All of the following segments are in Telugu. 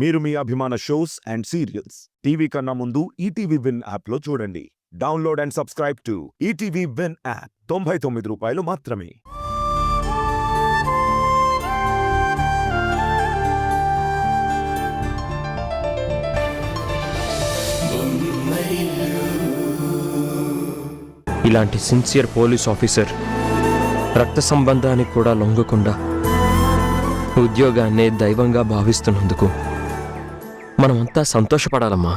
మీరు మీ అభిమాన షోస్ అండ్ సీరియల్స్ టీవీ కన్నా ముందు ఈటీవీ విన్ యాప్లో చూడండి. Download and subscribe to ETV win app. 99 రూపాయలు మాత్రమే. ఇలాంటి సిన్సియర్ పోలీస్ ఆఫీసర్ రక్త సంబంధానికి కూడా లొంగకుండా ఉద్యోగాన్నే దైవంగా భావిస్తున్నందుకు మనమంతా సంతోషపడాలమ్మా.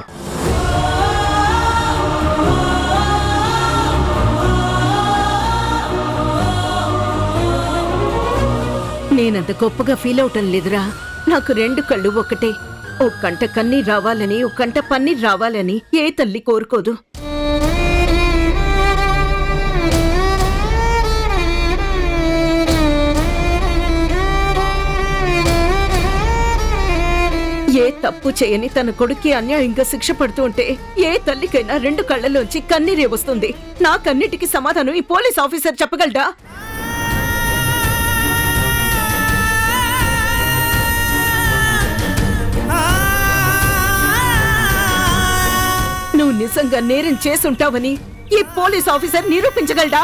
నేనంత గొప్పగా ఫీల్ అవటం లేదురా. నాకు 2 కళ్ళు ఒకటే. ఓ కంట కన్నీర్ రావాలని, ఓ కంట పన్నీర్ రావాలని ఏ తల్లి కోరుకోదు. ఏ తప్పు చేయని తన కొడుక్కి అన్యాయంగా శిక్ష పడుతూ ఉంటే ఏ తల్లికైనా 2 కళ్ళలోంచి కన్నీరే వస్తుంది. నా కన్నిటికి సమాధానం ఈ పోలీస్ ఆఫీసర్ చెప్పగలడా? నువ్వు నిజంగా నేరం చేసుంటావని ఈ పోలీస్ ఆఫీసర్ నిరూపించగలడా?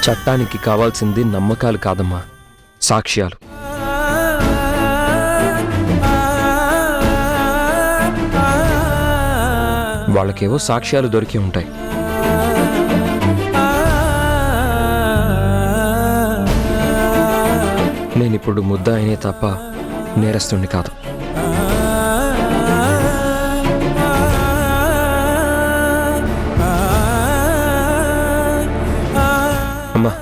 చట్టానికి కావాల్సింది నమ్మకాలు కాదమ్మా, సాక్ష్యాలు. వాళ్ళకేవో సాక్ష్యాలు దొరికి ఉంటాయి. నేనిప్పుడు ముద్దాయినే తప్ప నేరస్తుణ్ణి కాదు. అమ్మా,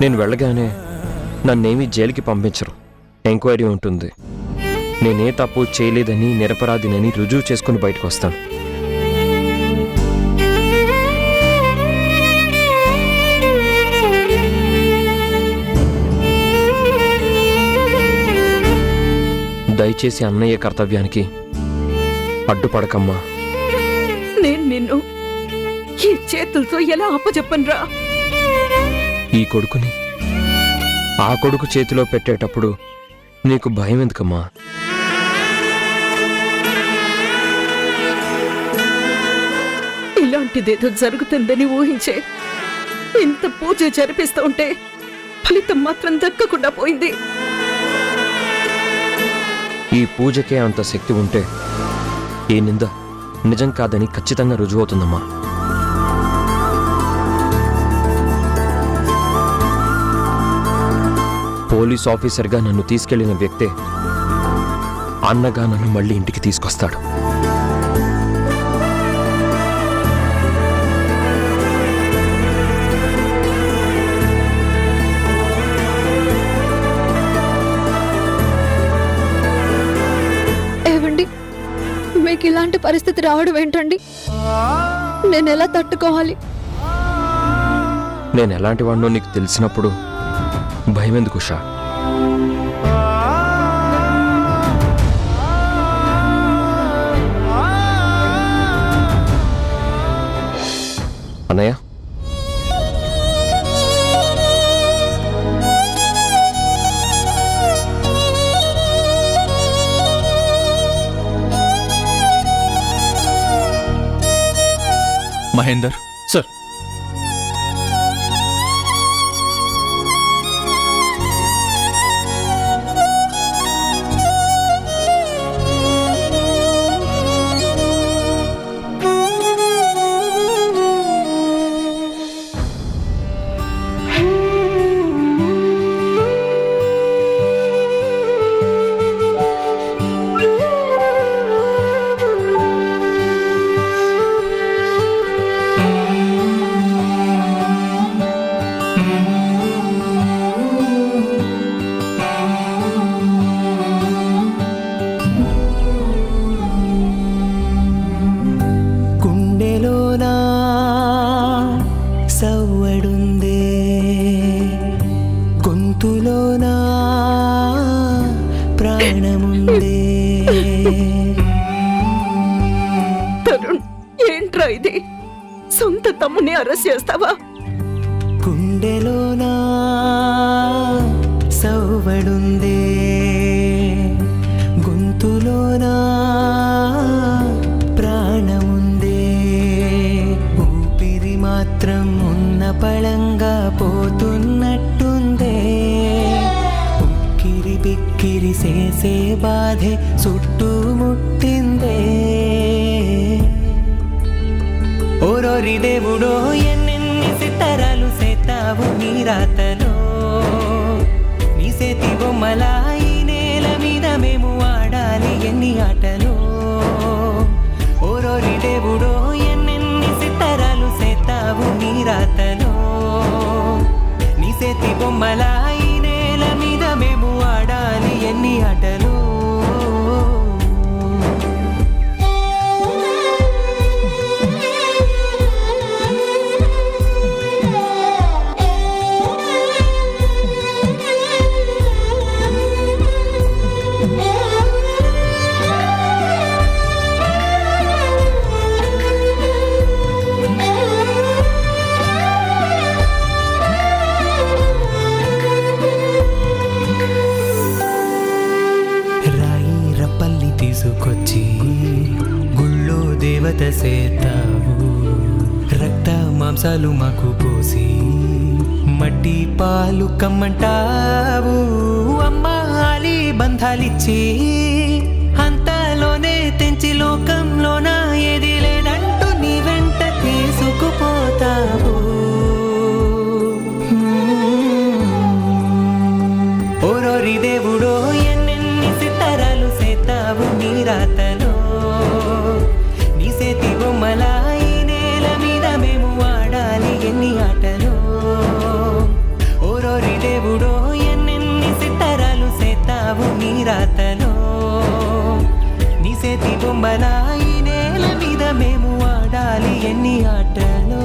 నేను వెళ్ళగానే నన్నేమీ జైలుకి పంపించరు. ఎంక్వైరీ ఉంటుంది. నేనే తప్పు చేయలేదని, నిరపరాధినని రుజువు చేసుకుని బయటకు వస్తాను. దయచేసి అన్నయ్య కర్తవ్యానికి అడ్డుపడకమ్మా. నేను నిన్ను ఈ చేతులతో ఎలా అప్పచెప్పనురా? ఈ కొడుకుని ఆ కొడుకు చేతిలో పెట్టేటప్పుడు నీకు భయం ఎందుకమ్మా? ఇలాంటిదేదో జరుగుతుందని ఊహించే ఇంత పూజ జరిపిస్తూ ఉంటే ఫలితం మాత్రం దక్కకుండా పోయింది. ఈ పూజకే అంత శక్తి ఉంటే ఈ నింద నిజం కాదని ఖచ్చితంగా రుజువవుతుందమ్మా. పోలీస్ ఆఫీసర్గా నన్ను తీసుకెళ్లిన వ్యక్తే అన్నగా నన్ను మళ్ళీ ఇంటికి తీసుకొస్తాడు. మీకు ఇలాంటి పరిస్థితి రావడం ఏంటండి? నేను ఎలా తట్టుకోవాలి? నేను ఎలాంటి వాడినో నీకు తెలిసినప్పుడు భయం ఎందుకు ఉషా? అన్నయ్య, మహేందర్ సార్, తరుణ్, ఏంట్రా ఇది? సొంత తమ్ముని అరెస్ట్ చేస్తావా? గుండెలోనా సవ్వడుందే కిరిసేసే బాధే చుట్టుముట్టిందే ఓరోరి దేవుడో ఎన్నెన్ని సితారాలు సేతావు నీ రాతలో నీ సేతి బొమ్మలా ఈ నేల మీద మేము ఆడాలి ఎన్ని ఆటలో ఓరోరి దేవుడో ఎన్నెన్ని సితారాలు సేతావు నీ రాతలో నీ సేతి బొమ్మలా ఈ నేల మీద మేము ఆడాలి ఎన్ని ఆటలో తీసుకొచ్చి గుళ్ళో దేవత సేతావు రక్త మాంసాలు మాకు పోసి మట్టి పాలు కమ్మంటావు అమ్మాలి బంధాలిచ్చి అంతలోనే తెంచి లోకంలోన ఏది లేదంటూ నీ వెంట తీసుకుపోతావు ఓరోరి దేవుడో ఎన్నెన్ని సితారాలు సేతావు నీ రాతలో నీ సేతి బొమ్మలా ఈ నేల మీద మేము ఆడాలి ఎన్ని ఆటలో ఓరోరి దేవుడో ఎన్నెన్ని సితారాలు సేతావు నీ రాతలో నీ సేతి బొమ్మలా ఈ నేల మీద మేము ఆడాలి ఎన్ని ఆటలో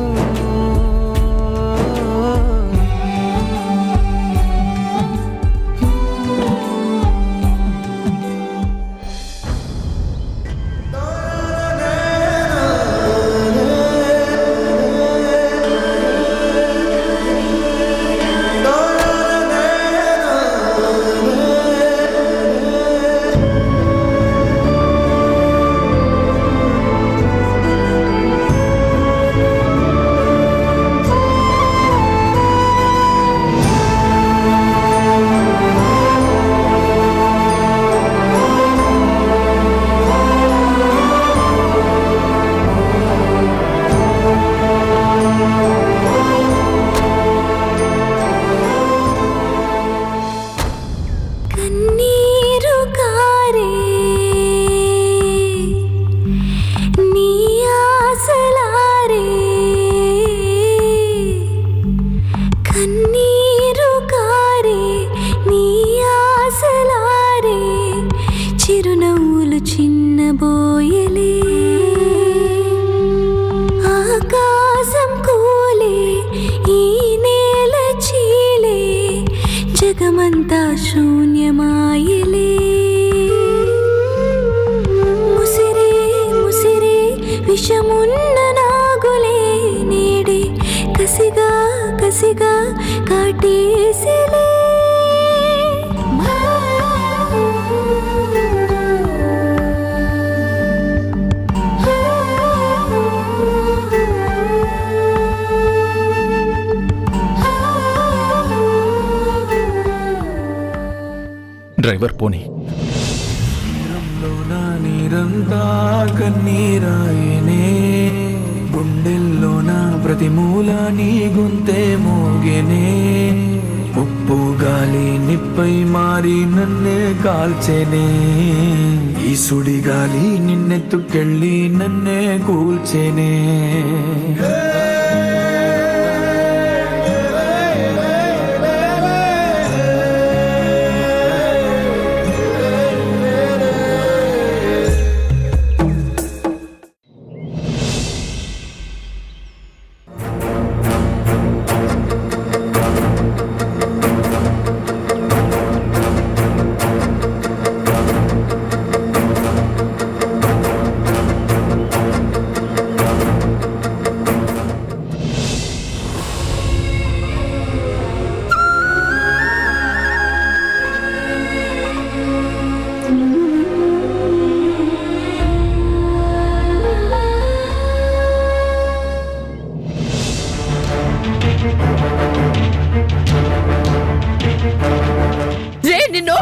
జగమంతా శూన్యమాయలే ముసిరే ముసిరే విషమున్న నాగులే నేడే కసిగా కసిగా కాటేసిలే డ్రైవర్ పోనీ. నీరంతా కన్నీరాయనే గుండెల్లోన ప్రతి మూల నీ గొంతే మోగెనే ఉప్పు గాలి నిప్పై మారి నన్నే కాల్చెనే ఈ సుడి గాలి నిన్నెత్తుకెళ్ళి నన్నే కూల్చెనే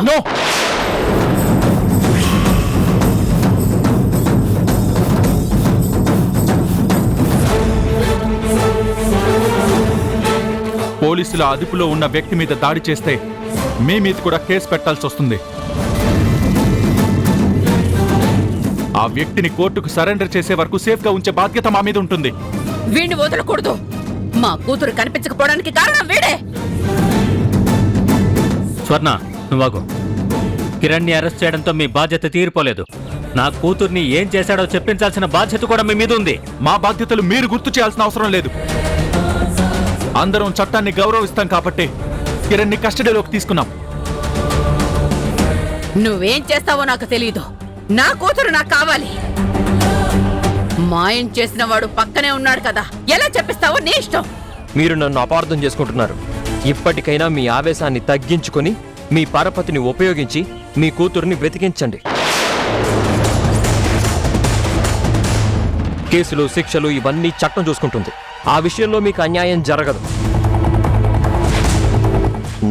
నో పోలీసుల అదుపులో ఉన్న వ్యక్తి మీద దాడి చేస్తే మీ మీద కూడా కేసు పెట్టాల్సి వస్తుంది. ఆ వ్యక్తిని కోర్టుకు సరెండర్ చేసే వరకు సేఫ్ గా ఉంచే బాధ్యత మా మీద ఉంటుంది. వీణ్ణి వదలకూడదు. మా కూతురు కనిపించకపోవడానికి కారణం వీడే. స్వర్ణ, నువ్వాగు. కిరణ్ని అరెస్ట్ చేయడంతో మీ బాధ్యత తీరిపోలేదు. నా కూతుర్ని ఏం చేశాడో చెప్పించాల్సిన బాధ్యత కూడా మీ మీద ఉంది. మా బాధ్యతలు మీరు గుర్తు చేయాల్సిన అవసరం లేదు. అందరం చట్టాన్ని గౌరవిస్తాం కాబట్టి కిరణ్ని కస్టడీలోకి తీసుకున్నాం. నువ్వేం చేస్తావో నాకు తెలియదు. నా కూతురు నాకు కావాలి. మాయం చేసిన వాడు పక్కనే ఉన్నాడు కదా, ఎలా చెప్పిస్తావో నీ ఇష్టం. మీరు నన్ను అపార్థం చేసుకుంటున్నారు. ఇప్పటికైనా మీ ఆవేశాన్ని తగ్గించుకొని మీ పరపతిని ఉపయోగించి మీ కూతుర్ని బ్రతికించండి. కేసులు, శిక్షలు ఇవన్నీ చట్టం చూసుకుంటుంది. ఆ విషయంలో మీకు అన్యాయం జరగదు.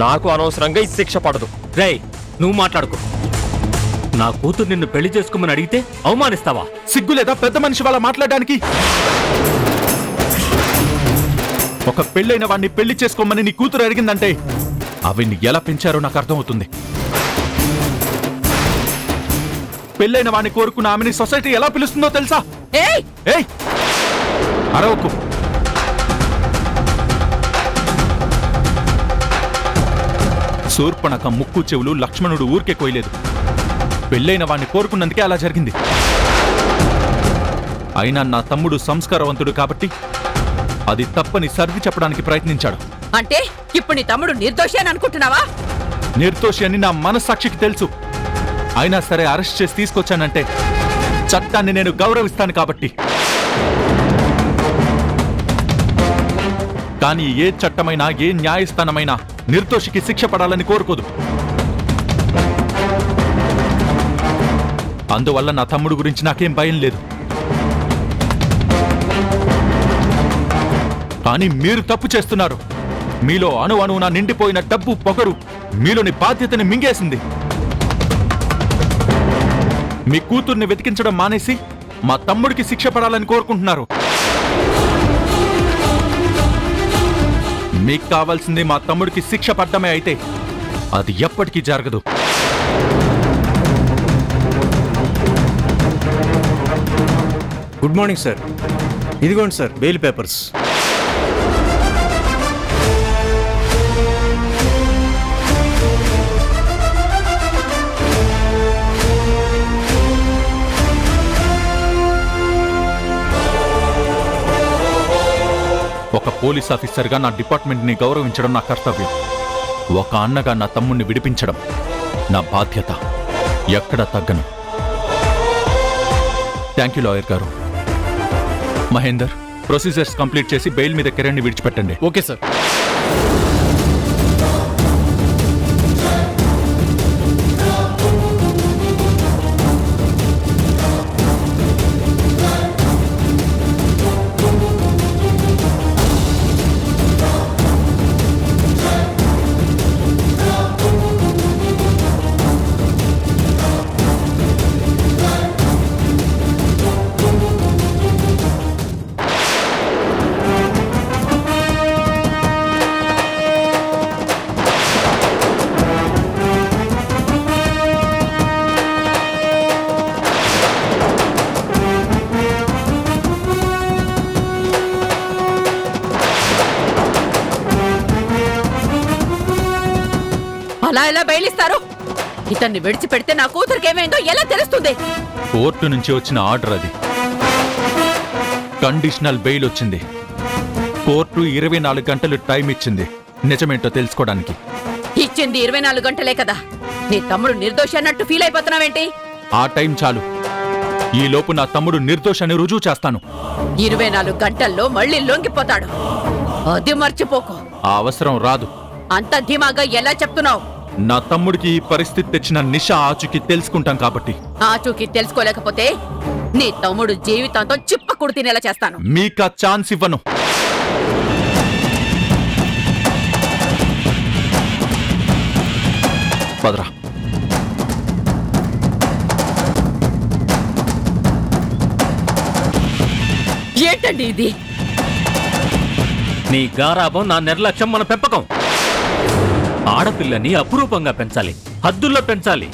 నాకు అనవసరంగా ఈ శిక్ష పడదు. రేయ్, నువ్వు మాట్లాడుకో. నా కూతురు నిన్ను పెళ్లి చేసుకోమని అడిగితే అవమానిస్తావా? సిగ్గులేదా పెద్ద మనిషి వాళ్ళ మాట్లాడడానికి? ఒక పెళ్ళైన వాడిని పెళ్లి చేసుకోమని నీ కూతురు అడిగిందంటే అవిని ఎలా పెంచారో నాకు అర్థమవుతుంది. పెళ్ళైన వాడిని కోరుకున్న ఆమెని సొసైటీ ఎలా పిలుస్తుందో తెలుసా? ఏయ్ ఏయ్, అరవకు. శూర్పణఖ ముక్కు చెవులు లక్ష్మణుడు ఊరికే కోయలేదు. పెళ్ళైన వాణ్ణి కోరుకున్నందుకే అలా జరిగింది. అయినా నా తమ్ముడు సంస్కారవంతుడు కాబట్టి అది తప్పని సర్ది చెప్పడానికి ప్రయత్నించాడు. అంటే ఇప్పుడు నీ తమ్ముడు నిర్దోషి అని అనుకుంటున్నావా? నిర్దోషి అని నా మనస్సాక్షికి తెలుసు. అయినా సరే అరెస్ట్ చేసి తీసుకొచ్చానంటే చట్టాన్ని నేను గౌరవిస్తాను కాబట్టి. కానీ ఏ చట్టమైనా, ఏ న్యాయస్థానమైనా నిర్దోషికి శిక్ష పడాలని కోరుకోదు. అందువల్ల నా తమ్ముడు గురించి నాకేం భయం లేదు. కానీ మీరు తప్పు చేస్తున్నారు. మీలో అణువణువున నిండిపోయిన డబ్బు, పొగరు మీలోని బాధ్యతని మింగేసింది. మీ కూతుర్ని వెతికించడం మానేసి మా తమ్ముడికి శిక్ష పడాలని కోరుకుంటున్నారు. మీకు కావాల్సింది మా తమ్ముడికి శిక్ష పడ్డమే అయితే అది ఎప్పటికీ జరగదు. Good morning sir. ఇదిగోండి సార్ బెయిల్ పేపర్స్. ఒక పోలీస్ ఆఫీసర్గా నా డిపార్ట్మెంట్ని గౌరవించడం నా కర్తవ్యం. ఒక అన్నగా నా తమ్ముణ్ణి విడిపించడం నా బాధ్యత. ఎక్కడ తగ్గను. థ్యాంక్ యూ లాయర్ గారు. మహేందర్, ప్రొసీజర్స్ కంప్లీట్ చేసి బెయిల్ మీద కిరణ్ని విడిచిపెట్టండి. Okay sir. అలా ఎలా బయలుస్తారు? ఇతన్ని విడిచిపెడితే నా కూతురికి ఏమైందో ఎలా తెలుస్తుంది? కోర్టు నుంచి వచ్చిన ఆర్డర్ అది. కండిషనల్ బెయిల్ వచ్చింది. కోర్టు 24 గంటలు టైం ఇచ్చింది నిజమేంటో తెలుసుకోవడానికి. ఇచ్చింది 24 గంటలే కదా. నీ తమ్ముడు నిర్దోషి అన్నట్టు ఫీల్ అయిపోతున్నావేంటి? ఆ టైం చాలు. ఈ లోపు నా తమ్ముడు నిర్దోషాన్ని రుజువు చేస్తాను. 24 గంటల్లో మళ్ళీ లొంగిపోతాడు. అది మర్చిపోకు. ఆ అవసరం రాదు. అంత ధీమాగా ఎలా చెప్తున్నావు? నా తమ్ముడికి ఈ పరిస్థితి తెచ్చిన నిషా ఆచూకీ తెలుసుకుంటాం కాబట్టి. ఆచూకీ తెలుసుకోలేకపోతే నీ తమ్ముడు జీవితంతో చిప్పకుడు తినేలా చేస్తాను. మీకా ఛాన్స్ ఇవ్వను. పదరా. ఏంటండి ఇది? నీ గారాబం, నా నిర్లక్ష్యం మన పెంపకం. ఆడపిల్లని అపురూపంగా పెంచాలి, హద్దుల్లో పెంచాలి.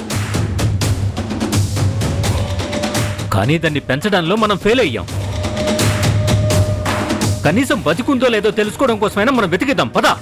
కానీ దాన్ని పెంచడంలో మనం ఫెయిల్ అయ్యాం. కనీసం బతికుందో లేదో తెలుసుకోవడం కోసమైనా మనం వెతికిద్దాం, పదా.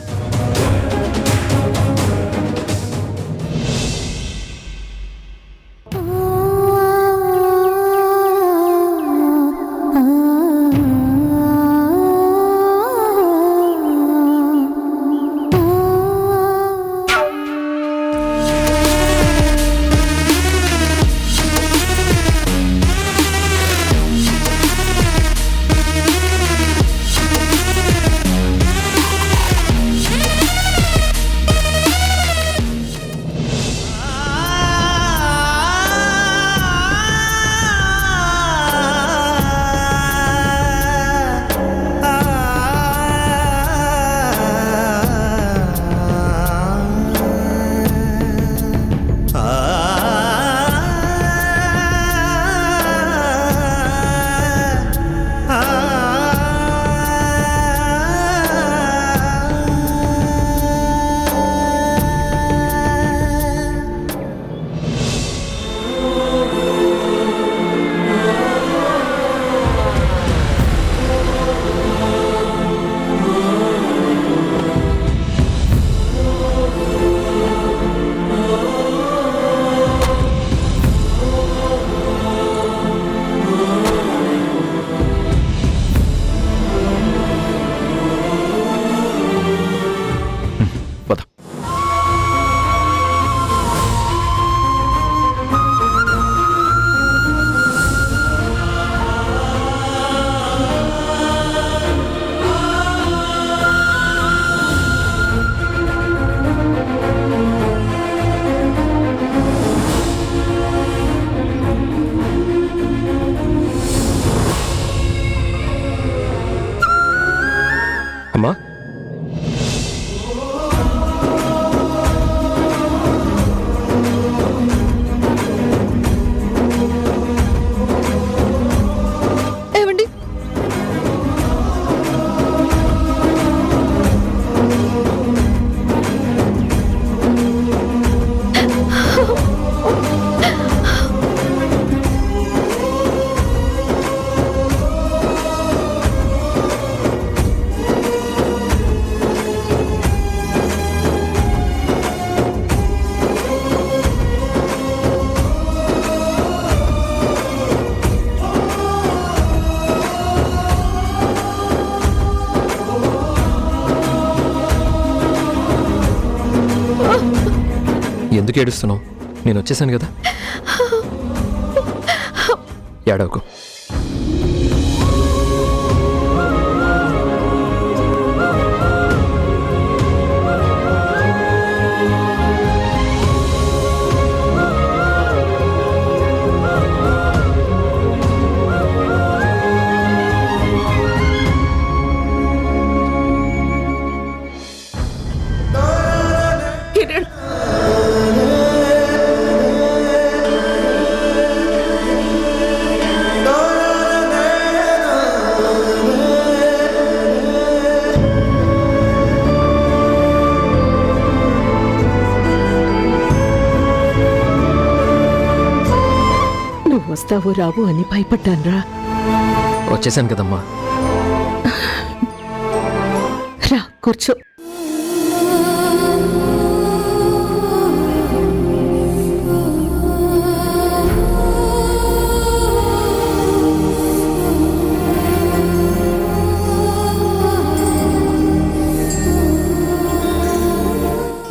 అమ్మా, ఏమండి? ఎందుకు ఏడుస్తున్నావు? నేను వచ్చేసాను కదా. ఏడవకు. కిరణ్, నువ్వు వస్తావు రావు అని భయపడ్డాన్రా. వచ్చేసాను కదమ్మా. రా కూర్చో.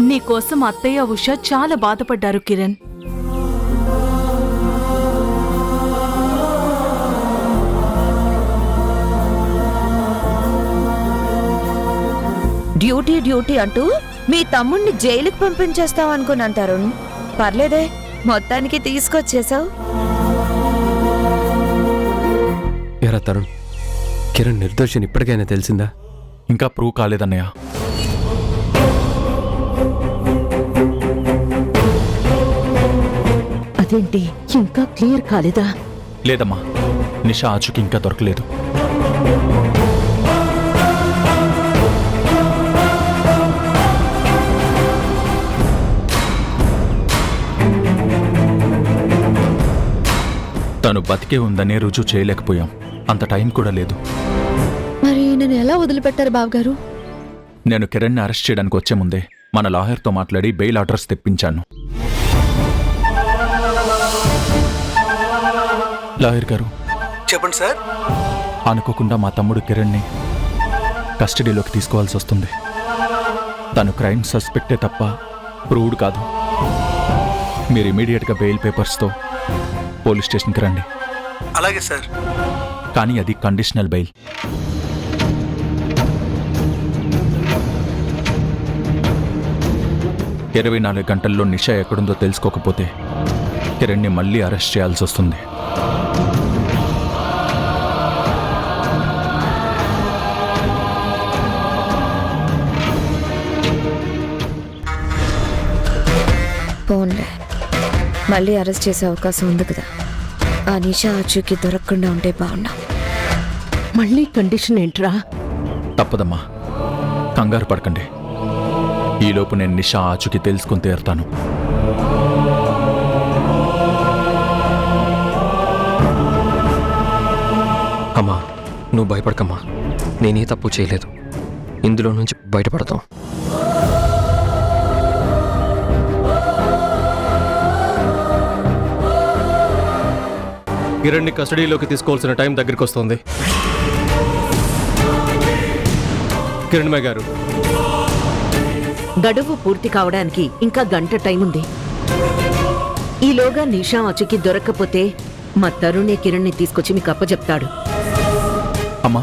నీకోసం అత్తయ్య ఉష చాలా బాధపడ్డారు కిరణ్. డ్యూటీ డ్యూటీ అంటూ మీ తమ్ముణ్ణి జైలుకి పంపించేస్తావు అనుకున్నాను తరుణ్. పర్లేదే, మొత్తానికి తీసుకొచ్చేసావు. ఎరా తరుణ్, కిరణ్ నిర్దోషిని ఇప్పటికైనా తెలిసిందా? ఇంకా ప్రూవ్ కాలేదన్నయ్య. అదేంటి ఇంకా క్లియర్ కాలేదా? లేదమ్మా, నిషా ఆచూకి ఇంకా దొరకలేదు. తను బతికే ఉందనే రుజువు చేయలేకపోయాం. అంత టైం కూడా లేదు. మరి నేను ఎలా వదిలిపెట్టారు బావగారు? నేను కిరణ్ని అరెస్ట్ చేయడానికి వచ్చే ముందే మన లాయర్తో మాట్లాడి బెయిల్ ఆర్డర్స్ తెప్పించాను. లాయర్ గారు, చెప్పండి సార్. అనుకోకుండా మా తమ్ముడు కిరణ్ని కస్టడీలోకి తీసుకోవాల్సి వస్తుంది. తను క్రైమ్ సస్పెక్టే తప్ప ప్రూవ్డ్ కాదు. మీరు ఇమీడియట్గా బెయిల్ పేపర్స్తో పోలీస్ స్టేషన్కి రండి. అలాగే సార్. కానీ అది కండిషనల్ బెయిల్. ఇరవై 24 గంటల్లో నిషా ఎక్కడుందో తెలుసుకోకపోతే కిరణ్ని మళ్ళీ అరెస్ట్ చేయాల్సి వస్తుంది. పోన్లే, మళ్ళీ అరెస్ట్ చేసే అవకాశం ఉంది కదా. ఆ నిషా ఆచూకీ దొరకకుండా ఉంటే బాగున్నా. మళ్ళీ కండిషన్ ఏంట్రా? తప్పదమ్మా, కంగారు పడకండి. ఈలోపు నేను నిషా ఆచూకీ తెలుసుకుని తీరుతాను. అమ్మా, నువ్వు భయపడకమ్మా. నేనే తప్పు చేయలేదు. ఇందులో నుంచి బయటపడతాం. కిరణ్ని కస్టడీలోకి తీసుకోవాల్సిన టైం దగ్గరికి వస్తుంది. కిరణ్మయ్య గారు, గడువు పూర్తి కావడానికి ఇంకా గంట టైం ఉంది. ఈలోగా నిషా ఆచూకీ దొరక్కపోతే మా తరుణే కిరణ్ని తీసుకొచ్చి మీకు అప్పచెప్తాడు. అమ్మా,